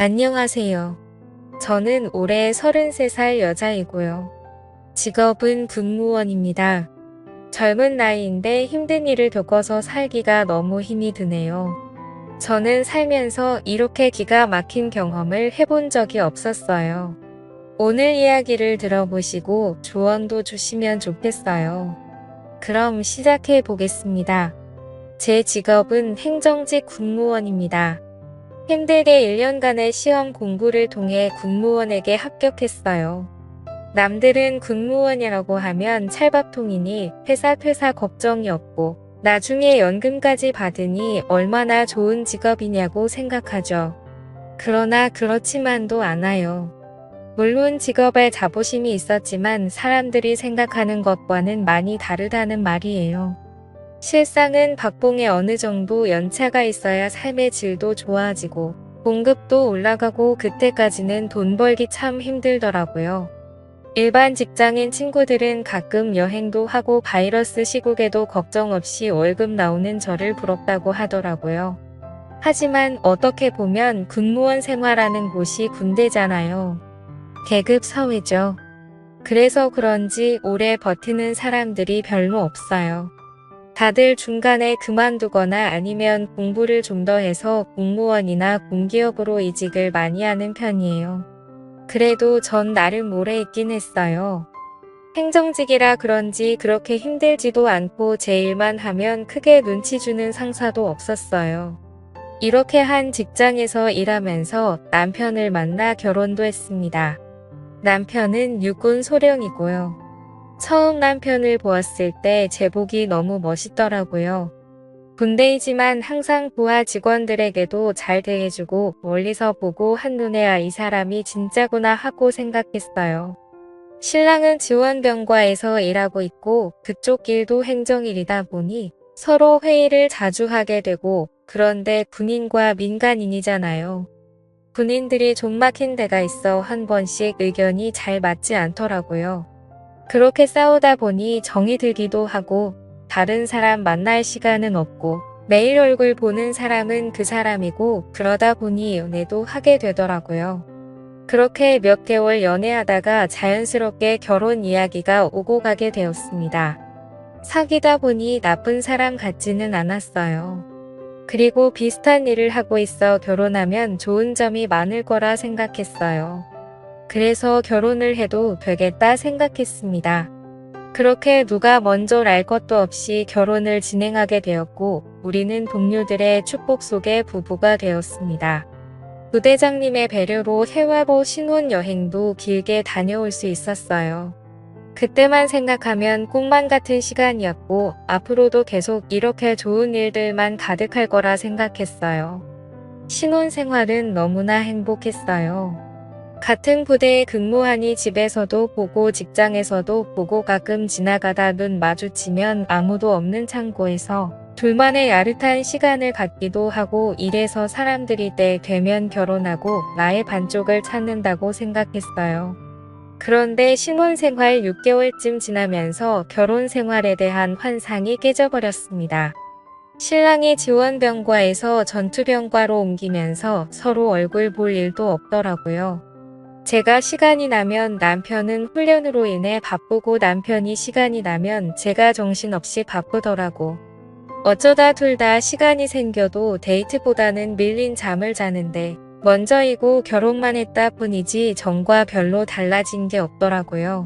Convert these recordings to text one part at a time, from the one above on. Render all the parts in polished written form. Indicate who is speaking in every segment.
Speaker 1: 안녕하세요. 저는 올해 33살 여자이고요. 직업은 군무원입니다. 젊은 나이인데 힘든 일을 겪어서 살기가 너무 힘이 드네요. 저는 살면서 이렇게 기가 막힌 경험을 해본 적이 없었어요. 오늘 이야기를 들어보시고 조언도 주시면 좋겠어요. 그럼 시작해 보겠습니다. 제 직업은 행정직 군무원입니다. 힘들게 1년간의 시험 공부를 통해 군무원에게 합격했어요. 남들은 군무원이라고 하면 찰밥통이니 회사 퇴사 걱정이 없고 나중에 연금까지 받으니 얼마나 좋은 직업이냐고 생각하죠. 그러나 그렇지만도 않아요. 물론 직업에 자부심이 있었지만 사람들이 생각하는 것과는 많이 다르다는 말이에요. 실상은 박봉에 어느 정도 연차가 있어야 삶의 질도 좋아지고 봉급도 올라가고 그때까지는 돈 벌기 참 힘들더라고요. 일반 직장인 친구들은 가끔 여행도 하고 바이러스 시국에도 걱정 없이 월급 나오는 저를 부럽다고 하더라고요. 하지만 어떻게 보면 군무원 생활하는 곳이 군대잖아요. 계급 사회죠. 그래서 그런지 오래 버티는 사람들이 별로 없어요. 다들 중간에 그만두거나 아니면 공부를 좀 더 해서 공무원이나 공기업으로 이직을 많이 하는 편이에요. 그래도 전 나름 오래 있긴 했어요. 행정직이라 그런지 그렇게 힘들지도 않고 제 일만 하면 크게 눈치 주는 상사도 없었어요. 이렇게 한 직장에서 일하면서 남편을 만나 결혼도 했습니다. 남편은 육군 소령이고요. 처음 남편을 보았을 때 제복이 너무 멋있더라고요. 군대이지만 항상 부하 직원들에게도 잘 대해주고 멀리서 보고 한눈에 이 사람이 진짜구나 하고 생각했어요. 신랑은 지원병과에서 일하고 있고 그쪽 일도 행정일이다 보니 서로 회의를 자주 하게 되고 그런데 군인과 민간인이잖아요. 군인들이 좀 막힌 데가 있어 한 번씩 의견이 잘 맞지 않더라고요. 그렇게 싸우다 보니 정이 들기도 하고 다른 사람 만날 시간은 없고 매일 얼굴 보는 사람은 그 사람이고 그러다 보니 연애도 하게 되더라고요. 그렇게 몇 개월 연애하다가 자연스럽게 결혼 이야기가 오고 가게 되었습니다. 사귀다 보니 나쁜 사람 같지는 않았어요. 그리고 비슷한 일을 하고 있어 결혼하면 좋은 점이 많을 거라 생각했어요. 그래서 결혼을 해도 되겠다 생각했습니다. 그렇게 누가 먼저 알 것도 없이 결혼을 진행하게 되었고 우리는 동료들의 축복 속에 부부가 되었습니다. 부대장님의 배려로 해외로 신혼여행도 길게 다녀올 수 있었어요. 그때만 생각하면 꿈만 같은 시간이었고 앞으로도 계속 이렇게 좋은 일들만 가득할 거라 생각했어요. 신혼생활은 너무나 행복했어요. 같은 부대에 근무하니 집에서도 보고 직장에서도 보고 가끔 지나가다 눈 마주치면 아무도 없는 창고에서 둘만의 야릇한 시간을 갖기도 하고 이래서 사람들이 때 되면 결혼하고 나의 반쪽을 찾는다고 생각했어요. 그런데 신혼생활 6개월쯤 지나면서 결혼 생활에 대한 환상이 깨져버렸습니다. 신랑이 지원병과에서 전투병과로 옮기면서 서로 얼굴 볼 일도 없더라고요. 제가 시간이 나면 남편은 훈련으로 인해 바쁘고 남편이 시간이 나면 제가 정신없이 바쁘더라고. 어쩌다 둘 다 시간이 생겨도 데이트보다는 밀린 잠을 자는데 먼저이고 결혼만 했다 뿐이지 전과 별로 달라진 게 없더라고요.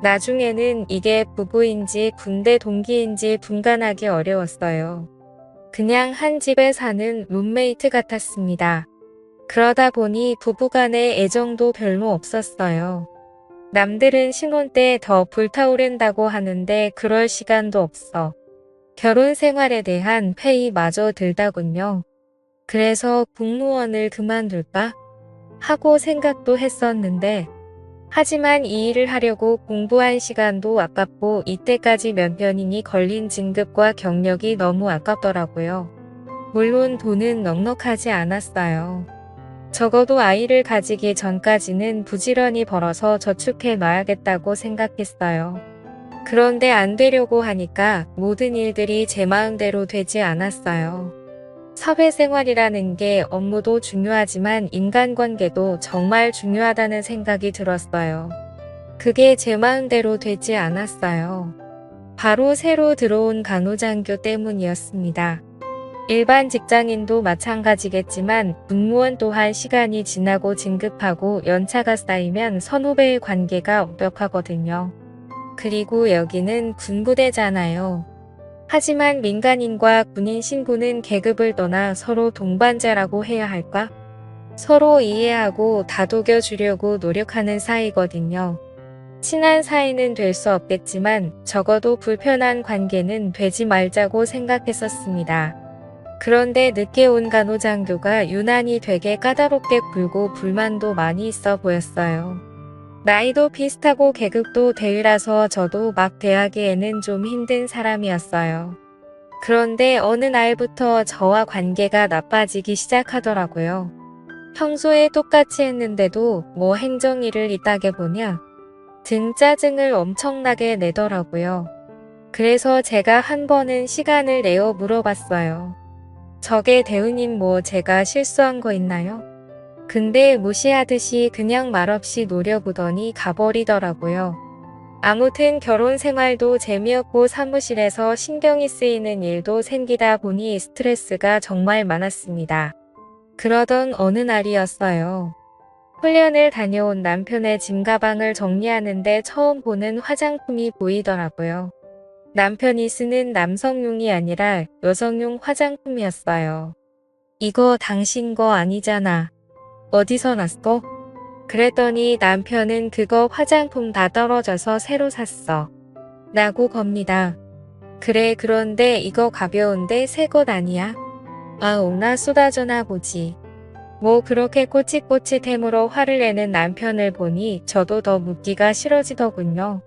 Speaker 1: 나중에는 이게 부부인지 군대 동기인지 분간하기 어려웠어요. 그냥 한 집에 사는 룸메이트 같았습니다. 그러다 보니 부부간의 애정도 별로 없었어요. 남들은 신혼 때 더 불타오른다고 하는데 그럴 시간도 없어. 결혼 생활에 대한 페이마저 들다군요. 그래서 공무원을 그만둘까? 하고 생각도 했었는데 하지만 이 일을 하려고 공부한 시간도 아깝고 이때까지 몇 년이니 걸린 진급과 경력이 너무 아깝더라고요. 물론 돈은 넉넉하지 않았어요. 적어도 아이를 가지기 전까지는 부지런히 벌어서 저축해 놔야겠다고 생각했어요. 그런데 안 되려고 하니까 모든 일들이 제 마음대로 되지 않았어요. 사회생활이라는 게 업무도 중요하지만 인간관계도 정말 중요하다는 생각이 들었어요. 그게 제 마음대로 되지 않았어요. 바로 새로 들어온 간호장교 때문이었습니다. 일반 직장인도 마찬가지겠지만 군무원 또한 시간이 지나고 진급하고 연차가 쌓이면 선후배의 관계가 엄격하거든요. 그리고 여기는 군부대잖아요. 하지만 민간인과 군인 신고는 계급을 떠나 서로 동반자라고 해야 할까? 서로 이해하고 다독여 주려고 노력하는 사이거든요. 친한 사이는 될 수 없겠지만 적어도 불편한 관계는 되지 말자고 생각했었습니다. 그런데 늦게 온 간호장교가 유난히 되게 까다롭게 굴고 불만도 많이 있어 보였어요. 나이도 비슷하고 계급도 대위라서 저도 막 대하기에는 좀 힘든 사람이었어요. 그런데 어느 날부터 저와 관계가 나빠지기 시작하더라고요. 평소에 똑같이 했는데도 뭐 행정일을 이따게 보냐 등 짜증을 엄청나게 내더라고요. 그래서 제가 한 번은 시간을 내어 물어봤어요. 저게 대우님 뭐 제가 실수한 거 있나요? 근데 무시하듯이 그냥 말없이 노려보더니 가버리더라고요. 아무튼 결혼 생활도 재미없고 사무실에서 신경이 쓰이는 일도 생기다 보니 스트레스가 정말 많았습니다. 그러던 어느 날이었어요. 훈련을 다녀온 남편의 짐가방을 정리하는데 처음 보는 화장품이 보이더라고요. 남편이 쓰는 남성용이 아니라 여성용 화장품이었어요. 이거 당신 거 아니잖아. 어디서 났어? 그랬더니 남편은 그거 화장품 다 떨어져서 새로 샀어. 라고 겁니다. 그래 그런데 이거 가벼운데 새 것 아니야? 아 오나 쏟아져나 보지. 뭐 그렇게 꼬칫꼬칫해물어 화를 내는 남편을 보니 저도 더 묻기가 싫어지더군요.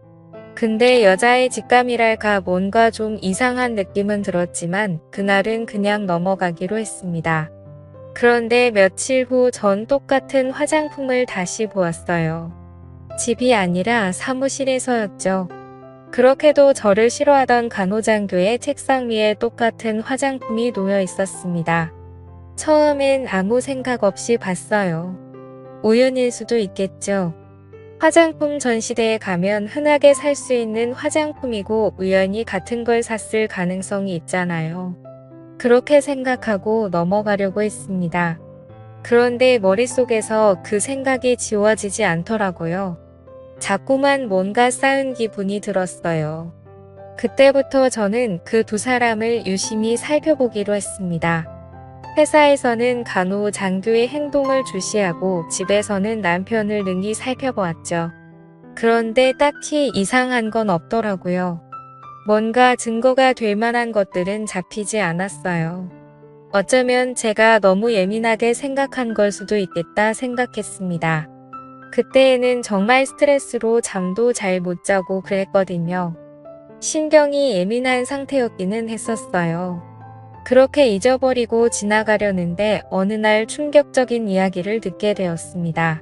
Speaker 1: 근데 여자의 직감이랄까 뭔가 좀 이상한 느낌은 들었지만 그날은 그냥 넘어가기로 했습니다. 그런데 며칠 후 전 똑같은 화장품을 다시 보았어요. 집이 아니라 사무실에서였죠. 그렇게도 저를 싫어하던 간호장교의 책상 위에 똑같은 화장품이 놓여 있었습니다. 처음엔 아무 생각 없이 봤어요. 우연일 수도 있겠죠. 화장품 전시대에 가면 흔하게 살 수 있는 화장품이고 우연히 같은 걸 샀을 가능성이 있잖아요. 그렇게 생각하고 넘어가려고 했습니다. 그런데 머릿속에서 그 생각이 지워지지 않더라고요. 자꾸만 뭔가 쌓은 기분이 들었어요. 그때부터 저는 그 두 사람을 유심히 살펴보기로 했습니다. 회사에서는 간호장교의 행동을 주시하고 집에서는 남편을 능히 살펴보았죠. 그런데 딱히 이상한 건 없더라고요. 뭔가 증거가 될 만한 것들은 잡히지 않았어요. 어쩌면 제가 너무 예민하게 생각한 걸 수도 있겠다 생각했습니다. 그때에는 정말 스트레스로 잠도 잘 못 자고 그랬거든요. 신경이 예민한 상태였기는 했었어요. 그렇게 잊어버리고 지나가려는데 어느 날 충격적인 이야기를 듣게 되었습니다.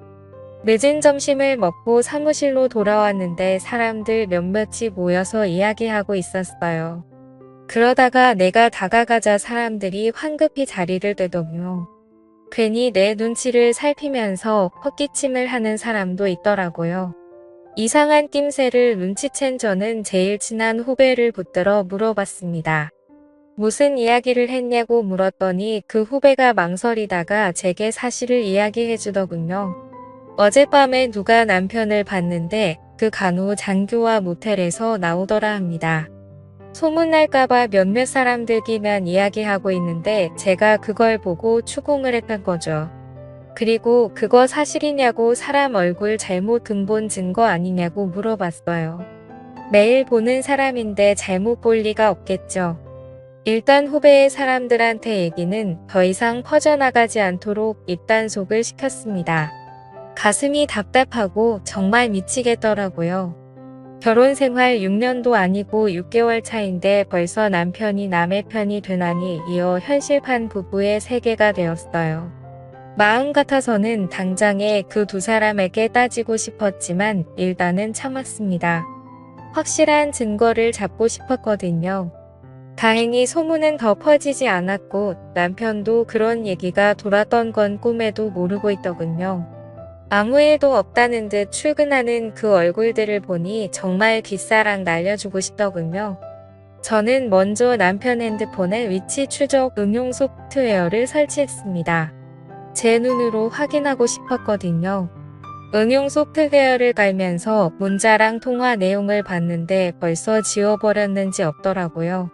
Speaker 1: 늦은 점심을 먹고 사무실로 돌아왔는데 사람들 몇몇이 모여서 이야기하고 있었어요. 그러다가 내가 다가가자 사람들이 황급히 자리를 뜨더군요. 괜히 내 눈치를 살피면서 헛기침을 하는 사람도 있더라고요. 이상한 낌새를 눈치챈 저는 제일 친한 후배를 붙들어 물어봤습니다. 무슨 이야기를 했냐고 물었더니 그 후배가 망설이다가 제게 사실을 이야기해주더군요. 어젯밤에 누가 남편을 봤는데 그 간호장교와 모텔에서 나오더라 합니다. 소문날까봐 몇몇 사람들끼리만 이야기하고 있는데 제가 그걸 보고 추궁을 했던 거죠. 그리고 그거 사실이냐고 사람 얼굴 잘못 근본 증거 아니냐고 물어봤어요. 매일 보는 사람인데 잘못 볼 리가 없겠죠. 일단 후배의 사람들한테 얘기는 더 이상 퍼져나가지 않도록 입단속을 시켰습니다. 가슴이 답답하고 정말 미치겠더라고요. 결혼 생활 6년도 아니고 6개월 차인데 벌써 남편이 남의 편이 되나니 이어 현실판 부부의 세계가 되었어요. 마음 같아서는 당장에 그 두 사람에게 따지고 싶었지만 일단은 참았습니다. 확실한 증거를 잡고 싶었거든요. 다행히 소문은 더 퍼지지 않았고 남편도 그런 얘기가 돌았던 건 꿈에도 모르고 있더군요. 아무 일도 없다는 듯 출근하는 그 얼굴들을 보니 정말 뒷사랑 날려주고 싶더군요. 저는 먼저 남편 핸드폰에 위치 추적 응용 소프트웨어를 설치했습니다. 제 눈으로 확인하고 싶었거든요. 응용 소프트웨어를 깔면서 문자랑 통화 내용을 봤는데 벌써 지워버렸는지 없더라고요.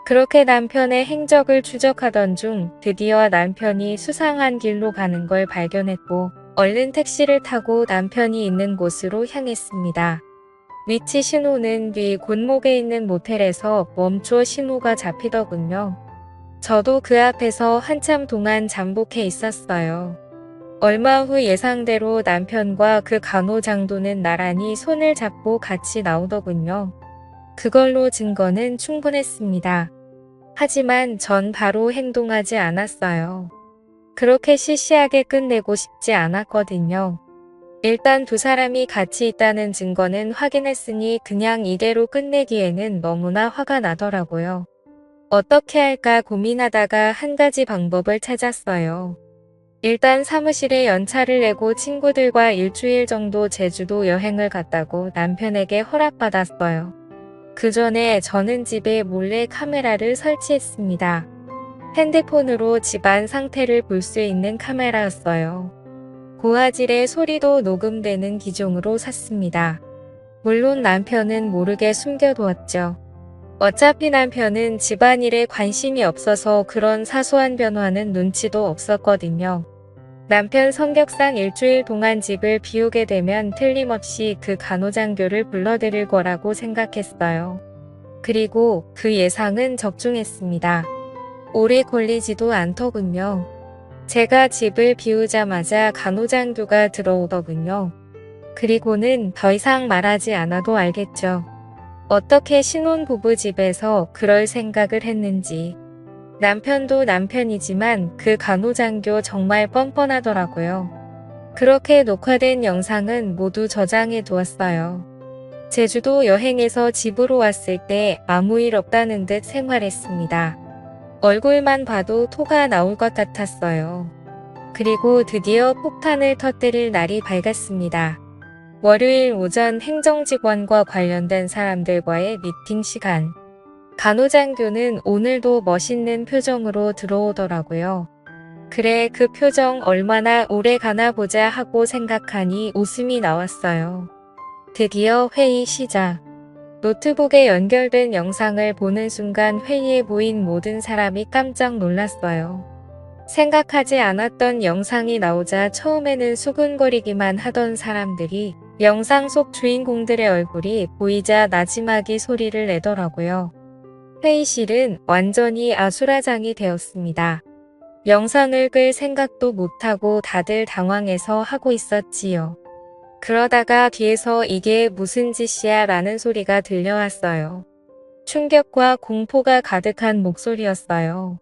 Speaker 1: 그렇게 남편의 행적을 추적하던 중 드디어 남편이 수상한 길로 가는 걸 발견했고 얼른 택시를 타고 남편이 있는 곳으로 향했습니다. 위치 신호는 뒤 골목에 있는 모텔에서 멈춰 신호가 잡히더군요. 저도 그 앞에서 한참 동안 잠복해 있었어요. 얼마 후 예상대로 남편과 그 간호장도는 나란히 손을 잡고 같이 나오더군요. 그걸로 증거는 충분했습니다. 하지만 전 바로 행동하지 않았어요. 그렇게 시시하게 끝내고 싶지 않았거든요. 일단 두 사람이 같이 있다는 증거는 확인했으니 그냥 이대로 끝내기에는 너무나 화가 나더라고요. 어떻게 할까 고민하다가 한 가지 방법을 찾았어요. 일단 사무실에 연차를 내고 친구들과 일주일 정도 제주도 여행을 갔다고 남편에게 허락받았어요. 그 전에 저는 집에 몰래 카메라를 설치했습니다. 핸드폰으로 집안 상태를 볼 수 있는 카메라였어요. 고화질의 소리도 녹음되는 기종으로 샀습니다. 물론 남편은 모르게 숨겨두었죠. 어차피 남편은 집안일에 관심이 없어서 그런 사소한 변화는 눈치도 없었거든요. 남편 성격상 일주일 동안 집을 비우게 되면 틀림없이 그 간호장교를 불러들일 거라고 생각했어요. 그리고 그 예상은 적중했습니다. 오래 걸리지도 않더군요. 제가 집을 비우자마자 간호장교가 들어오더군요. 그리고는 더 이상 말하지 않아도 알겠죠. 어떻게 신혼부부 집에서 그럴 생각을 했는지. 남편도 남편이지만 그 간호장교 정말 뻔뻔하더라고요. 그렇게 녹화된 영상은 모두 저장해 두었어요. 제주도 여행에서 집으로 왔을 때 아무 일 없다는 듯 생활했습니다. 얼굴만 봐도 토가 나올 것 같았어요. 그리고 드디어 폭탄을 터뜨릴 날이 밝았습니다. 월요일 오전 행정직원과 관련된 사람들과의 미팅 시간. 간호장교는 오늘도 멋있는 표정으로 들어오더라고요. 그래, 그 표정 얼마나 오래 가나 보자 하고 생각하니 웃음이 나왔어요. 드디어 회의 시작. 노트북에 연결된 영상을 보는 순간 회의에 모인 모든 사람이 깜짝 놀랐어요. 생각하지 않았던 영상이 나오자 처음에는 수근거리기만 하던 사람들이 영상 속 주인공들의 얼굴이 보이자 나지막이 소리를 내더라고요. 회의실은 완전히 아수라장이 되었습니다. 영상을 끌 생각도 못하고 다들 당황해서 하고 있었지요. 그러다가 뒤에서 이게 무슨 짓이야 라는 소리가 들려왔어요. 충격과 공포가 가득한 목소리였어요.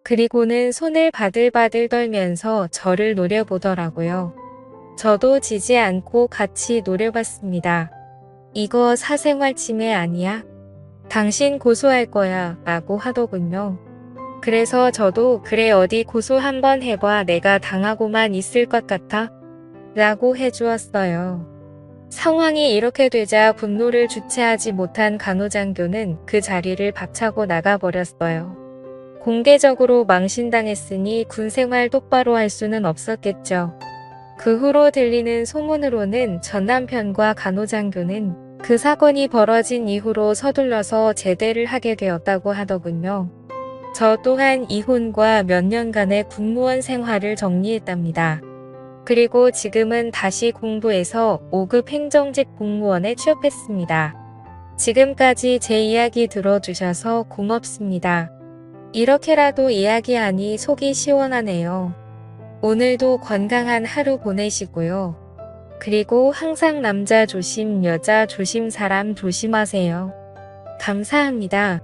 Speaker 1: 그리고는 손을 바들바들 떨면서 저를 노려보더라고요. 저도 지지 않고 같이 노려봤습니다. 이거 사생활 침해 아니야? 당신 고소할 거야 라고 하더군요. 그래서 저도 그래 어디 고소 한번 해봐 내가 당하고만 있을 것 같아? 라고 해주었어요. 상황이 이렇게 되자 분노를 주체하지 못한 간호장교는 그 자리를 박차고 나가버렸어요. 공개적으로 망신당했으니 군생활 똑바로 할 수는 없었겠죠. 그 후로 들리는 소문으로는 전 남편과 간호장교는 그 사건이 벌어진 이후로 서둘러서 제대를 하게 되었다고 하더군요. 저 또한 이혼과 몇 년간의 군무원 생활을 정리했답니다. 그리고 지금은 다시 공부해서 5급 행정직 공무원에 취업했습니다. 지금까지 제 이야기 들어주셔서 고맙습니다. 이렇게라도 이야기하니 속이 시원하네요. 오늘도 건강한 하루 보내시고요. 그리고 항상 남자 조심, 여자 조심, 사람 조심하세요. 감사합니다.